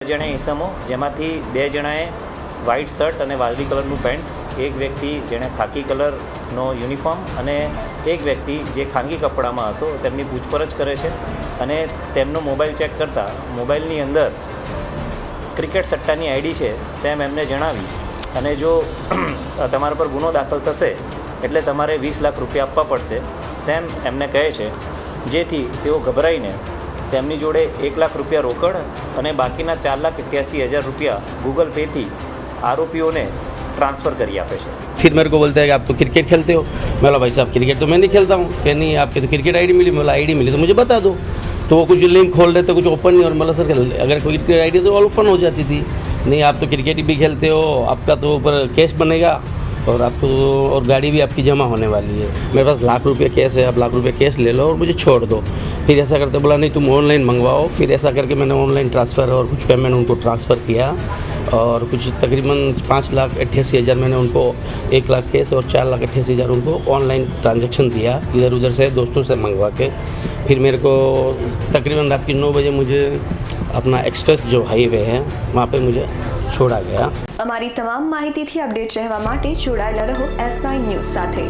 जणे ईसमो जेमांथी 2 जणाए white shirt और वादळी कलरનું पेंट, एक व्यक्ति जेने खाकी कलरनो यूनिफॉर्म और एक व्यक्ति जे खानगी कपड़ा में हतो तेमनी पूछपरछ करे छे अने तेमनो मोबाइल चेक करता मोबाइलनी अंदर क्रिकेट सट्टानी आईडी है तेम एमने जणावी अने जो तमारा पर गुनो दाखल थशे एटले तमारे 20 लाख रुपया आपवा पड़शे तेम एमने कहे छे, जेथी तेओ गभराईने तेमनी जोड़े 1 लाख रुपया रोकड़ और बाकीना 4,81,000 रुपया गूगल पे थी आरोपीओं ने ट्रांसफ़र करी आपे छे। फिर मेरे को बोलता है कि आप तो क्रिकेट खेलते हो। मैं बोला भाई साहब क्रिकेट तो मैं नहीं खेलता हूँ। क्या नहीं आपकी तो क्रिकेट आईडी मिली? मैं बोला आईडी मिली तो मुझे बता दो। तो वो कुछ लिंक खोल रहे थे, कुछ ओपन नहीं। और मतलब सर अगर कोई क्रिकेट आईडी तो ओपन हो जाती थी। नहीं आप तो क्रिकेट भी खेलते हो, आपका तो ऊपर केस बनेगा और आपको और गाड़ी भी आपकी जमा होने वाली है। मेरे पास लाख रुपये कैश है, आप लाख रुपये कैश ले लो और मुझे छोड़ दो। फिर ऐसा करते बोला नहीं तुम ऑनलाइन मंगवाओ। फिर ऐसा करके मैंने ऑनलाइन ट्रांसफ़र और कुछ पेमेंट उनको ट्रांसफ़र किया और कुछ तकरीबन 5,88,000 मैंने उनको 1 लाख कैश और 4,88,000 उनको ऑनलाइन ट्रांजैक्शन दिया इधर उधर से दोस्तों से मंगवा के। फिर मेरे को तकरीबन रात के 9 बजे मुझे अपना एक्सप्रेस जो हाईवे है वहाँ पे मुझे छोड़ा गया। અમારી તમામ માહિતીથી અપડેટ રહેવા માટે જોડાયેલા રહો S9 ન્યૂઝ સાથે।